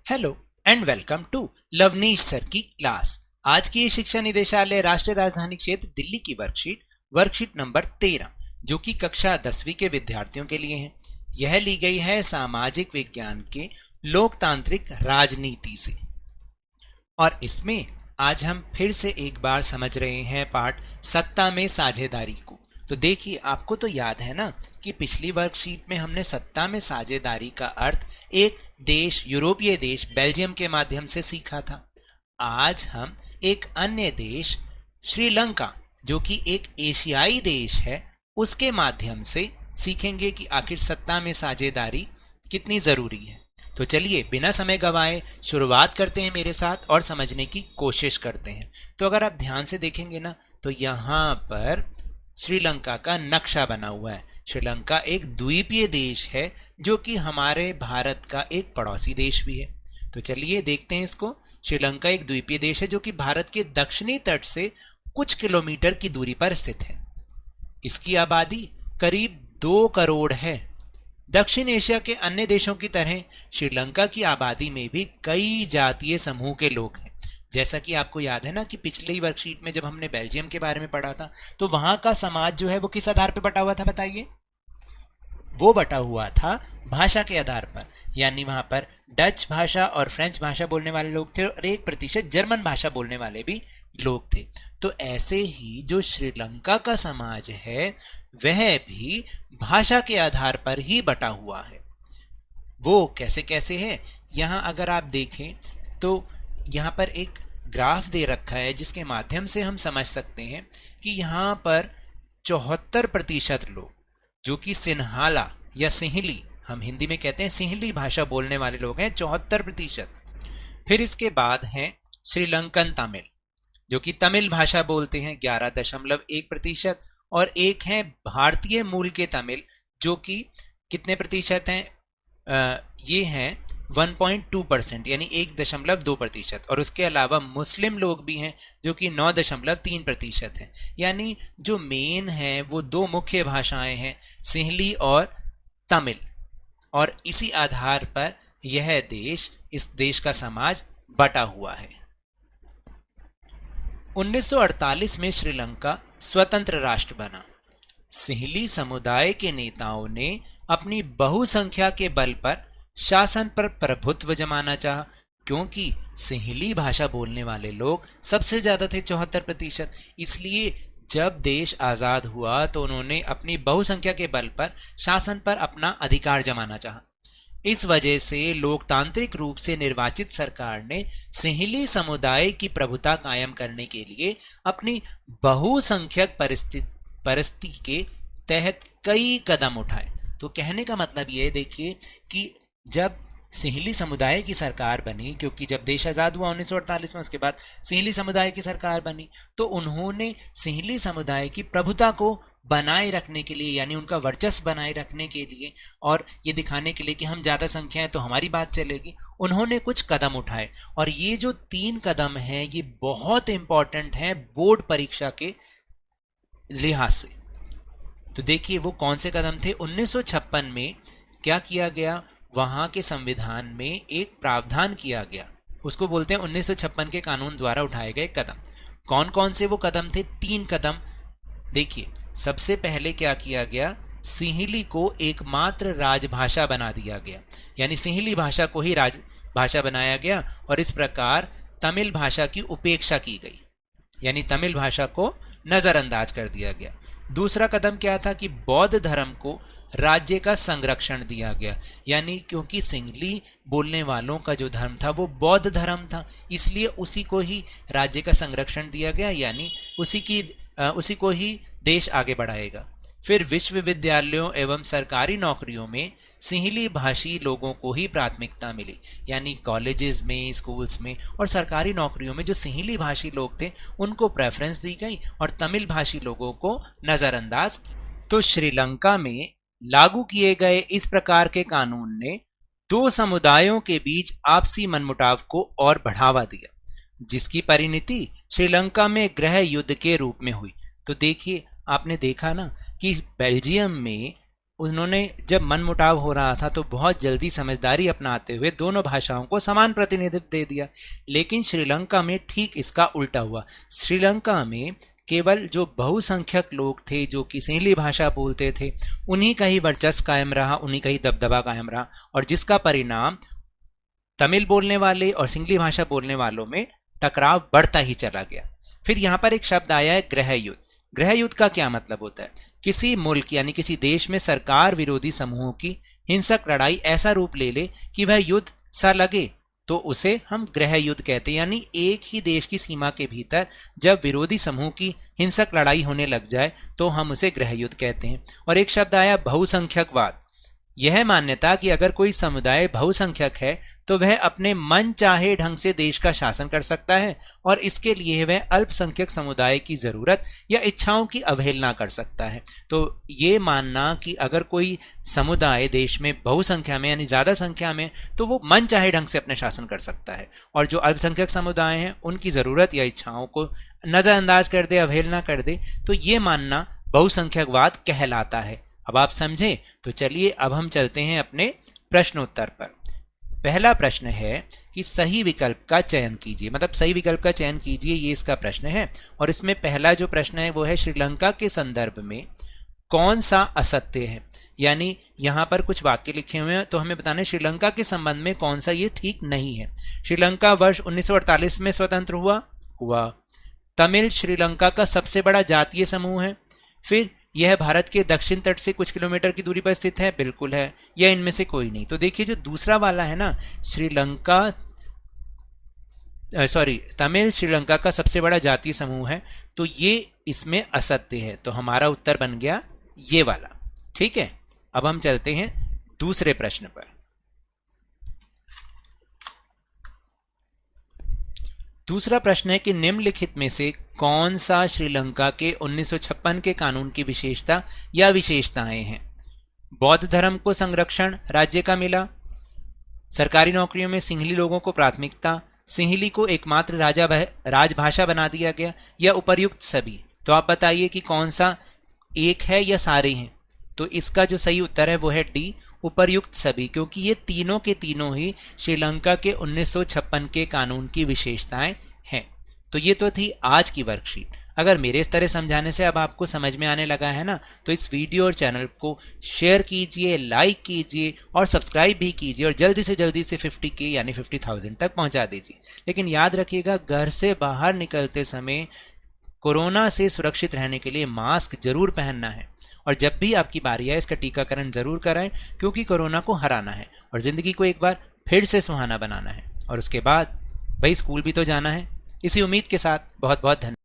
Hello and welcome to Lovneesh sir की class. आज की ये शिक्षा निदेशालय राष्ट्रीय राजधानी क्षेत्र दिल्ली की वर्कशीट नंबर 13 जो कि कक्षा 10वीं के विद्यार्थियों के लिए है। यह ली गई है सामाजिक विज्ञान के लोकतांत्रिक राजनीति से और इसमें आज हम फिर से एक बार समझ रहे हैं पाठ सत्ता में साझेदारी को। तो देखिए, आपको तो याद है ना कि पिछली वर्कशीट में हमने सत्ता में साझेदारी का अर्थ एक देश, यूरोपीय देश बेल्जियम के माध्यम से सीखा था। आज हम एक अन्य देश श्रीलंका, जो कि एक एशियाई देश है, उसके माध्यम से सीखेंगे कि आखिर सत्ता में साझेदारी कितनी जरूरी है। तो चलिए बिना समय गवाए शुरुआत करते हैं मेरे साथ और समझने की कोशिश करते हैं। तो अगर आप ध्यान से देखेंगे ना, तो यहाँ पर श्रीलंका का नक्शा बना हुआ है। श्रीलंका एक द्वीपीय देश है जो कि हमारे भारत का एक पड़ोसी देश भी है। तो चलिए देखते हैं इसको। श्रीलंका एक द्वीपीय देश है जो कि भारत के दक्षिणी तट से कुछ किलोमीटर की दूरी पर स्थित है। इसकी आबादी करीब 2 करोड़ है। दक्षिण एशिया के अन्य देशों की तरह श्रीलंका की आबादी में भी कई जातीय समूह के लोग हैं। जैसा कि आपको याद है ना कि पिछली वर्कशीट में जब हमने बेल्जियम के बारे में पढ़ा था, तो वहां का समाज जो है वो किस आधार पर बटा हुआ था, बताइए। वो बटा हुआ था भाषा के आधार पर, यानी वहां पर डच भाषा और फ्रेंच भाषा बोलने वाले लोग थे और 1% जर्मन भाषा बोलने वाले भी लोग थे। तो ऐसे ही जो श्रीलंका का समाज है वह भी भाषा के आधार पर ही बटा हुआ है। वो कैसे कैसे है, यहां अगर आप देखें तो यहां पर एक ग्राफ दे रखा है जिसके माध्यम से हम समझ सकते हैं कि यहां पर 74% लोग जो कि सिन्हाला या सिंहली, हम हिंदी में कहते हैं सिंहली भाषा बोलने वाले लोग हैं, 74%। फिर इसके बाद हैं श्रीलंकन तमिल जो कि तमिल भाषा बोलते हैं, 11.1%। और एक है भारतीय मूल के तमिल जो कि कितने प्रतिशत हैं, ये हैं 1.2%, यानी 1.2%। और उसके अलावा मुस्लिम लोग भी हैं जो कि 9.3% हैं। यानी जो मेन है वो 2 मुख्य भाषाएं हैं, सिंहली और तमिल। और इसी आधार पर यह देश, इस देश का समाज बटा हुआ है। 1948 में श्रीलंका स्वतंत्र राष्ट्र बना। सिंहली समुदाय के नेताओं ने अपनी बहुसंख्या के बल पर शासन पर प्रभुत्व जमाना चाहा, क्योंकि सिंहली भाषा बोलने वाले लोग सबसे ज्यादा थे, 74%। इसलिए जब देश आजाद हुआ तो उन्होंने अपनी बहुसंख्या के बल पर शासन पर अपना अधिकार जमाना चाहा। इस वजह से लोकतांत्रिक रूप से निर्वाचित सरकार ने सिंहली समुदाय की प्रभुता कायम करने के लिए अपनी बहुसंख्यक परिस्थिति के तहत कई कदम उठाए। तो कहने का मतलब ये देखिए कि जब सिंहली समुदाय की सरकार बनी, क्योंकि जब देश आज़ाद हुआ 1948 में, उसके बाद सिंहली समुदाय की सरकार बनी, तो उन्होंने सिंहली समुदाय की प्रभुता को बनाए रखने के लिए, यानी उनका वर्चस्व बनाए रखने के लिए और ये दिखाने के लिए कि हम ज़्यादा संख्या है तो हमारी बात चलेगी, उन्होंने कुछ कदम उठाए। और ये जो 3 कदम हैं ये बहुत इंपॉर्टेंट हैं बोर्ड परीक्षा के लिहाज से। तो देखिए वो कौन से कदम थे। 1956 में क्या किया गया, वहां के संविधान में एक प्रावधान किया गया, उसको बोलते हैं 1956 के कानून द्वारा उठाए गए कदम। कौन कौन से वो कदम थे, 3 कदम। देखिए सबसे पहले क्या किया गया, सिंहली को एकमात्र राजभाषा बना दिया गया, यानी सिंहली भाषा को ही राजभाषा बनाया गया और इस प्रकार तमिल भाषा की उपेक्षा की गई, यानी तमिल भाषा को नजरअंदाज कर दिया गया। दूसरा कदम क्या था कि बौद्ध धर्म को राज्य का संरक्षण दिया गया, यानी क्योंकि सिंहली बोलने वालों का जो धर्म था वो बौद्ध धर्म था, इसलिए उसी को ही राज्य का संरक्षण दिया गया, यानी उसी को ही देश आगे बढ़ाएगा। फिर विश्वविद्यालयों एवं सरकारी नौकरियों में सिंहली भाषी लोगों को ही प्राथमिकता मिली, यानी कॉलेजेस में, स्कूल्स में और सरकारी नौकरियों में जो सिंहली भाषी लोग थे उनको प्रेफरेंस दी गई और तमिल भाषी लोगों को नजरअंदाज। तो श्रीलंका में लागू किए गए इस प्रकार के कानून ने 2 समुदायों के बीच आपसी मनमुटाव को और बढ़ावा दिया, जिसकी परिणति श्रीलंका में गृह युद्ध के रूप में हुई। तो देखिए आपने देखा ना कि बेल्जियम में उन्होंने जब मनमुटाव हो रहा था तो बहुत जल्दी समझदारी अपनाते हुए दोनों भाषाओं को समान प्रतिनिधित्व दे दिया। लेकिन श्रीलंका में ठीक इसका उल्टा हुआ। श्रीलंका में केवल जो बहुसंख्यक लोग थे जो कि सिंहली भाषा बोलते थे, उन्हीं का ही वर्चस्व कायम रहा, उन्हीं का ही दबदबा कायम रहा, और जिसका परिणाम तमिल बोलने वाले और सिंहली भाषा बोलने वालों में टकराव बढ़ता ही चला गया। फिर यहाँ पर एक शब्द आया है गृह युद्ध। गृह युद्ध का क्या मतलब होता है? किसी मुल्क यानी किसी देश में सरकार विरोधी समूहों की हिंसक लड़ाई ऐसा रूप ले ले कि वह युद्ध सा लगे, तो उसे हम गृह युद्ध कहते हैं। यानी एक ही देश की सीमा के भीतर जब विरोधी समूह की हिंसक लड़ाई होने लग जाए तो हम उसे गृह युद्ध कहते हैं। और एक शब्द आया बहुसंख्यकवाद। यह मान्यता कि अगर कोई समुदाय बहुसंख्यक है तो वह अपने मन चाहे ढंग से देश का शासन कर सकता है और इसके लिए वह अल्पसंख्यक समुदाय की जरूरत या इच्छाओं की अवहेलना कर सकता है। तो ये मानना कि अगर कोई समुदाय देश में बहुसंख्या में यानी ज्यादा संख्या में, तो वो मन चाहे ढंग से अपने शासन कर सकता है, और जो अल्पसंख्यक समुदाय हैं उनकी जरूरत या इच्छाओं को नजरअंदाज कर दे, अवहेलना कर दे, तो ये मानना बहुसंख्यकवाद कहलाता है। अब आप समझे? तो चलिए अब हम चलते हैं अपने प्रश्नोत्तर पर। पहला प्रश्न है कि सही विकल्प का चयन कीजिए, मतलब सही विकल्प का चयन कीजिए, ये इसका प्रश्न है। और इसमें पहला जो प्रश्न है वो है श्रीलंका के संदर्भ में कौन सा असत्य है। यानी यहाँ पर कुछ वाक्य लिखे हुए हैं तो हमें बताना है श्रीलंका के संबंध में कौन सा ये ठीक नहीं है। श्रीलंका वर्ष 1948 में स्वतंत्र हुआ। तमिल श्रीलंका का सबसे बड़ा जातीय समूह है। फिर यह भारत के दक्षिण तट से कुछ किलोमीटर की दूरी पर स्थित है, बिल्कुल है। यह इनमें से कोई नहीं। तो देखिए जो दूसरा वाला है ना, तमिल श्रीलंका का सबसे बड़ा जातीय समूह है, तो ये इसमें असत्य है। तो हमारा उत्तर बन गया ये वाला। ठीक है, अब हम चलते हैं दूसरे प्रश्न पर। दूसरा प्रश्न है कि निम्नलिखित में से कौन सा श्रीलंका के 1956 के कानून की विशेषता या विशेषताएं हैं? बौद्ध धर्म को संरक्षण राज्य का मिला, सरकारी नौकरियों में सिंहली लोगों को प्राथमिकता, सिंहली को एकमात्र राजभाषा बना दिया गया, या उपर्युक्त सभी। तो आप बताइए कि कौन सा एक है या सारे हैं? तो इसका जो सही उत्तर है वो है डी, उपर्युक्त सभी, क्योंकि ये तीनों के तीनों ही श्रीलंका के 1956 के कानून की विशेषताएं हैं। तो ये तो थी आज की वर्कशीट। अगर मेरे इस तरह समझाने से अब आपको समझ में आने लगा है ना, तो इस वीडियो और चैनल को शेयर कीजिए, लाइक कीजिए और सब्सक्राइब भी कीजिए, और जल्दी से 50K यानी 50,000 तक पहुंचा दीजिए। लेकिन याद रखिएगा, घर से बाहर निकलते समय कोरोना से सुरक्षित रहने के लिए मास्क जरूर पहनना है, और जब भी आपकी बारी आए इसका टीकाकरण जरूर कराएं, क्योंकि कोरोना को हराना है और जिंदगी को एक बार फिर से सुहाना बनाना है। और उसके बाद भाई स्कूल भी तो जाना है। इसी उम्मीद के साथ बहुत बहुत धन्यवाद।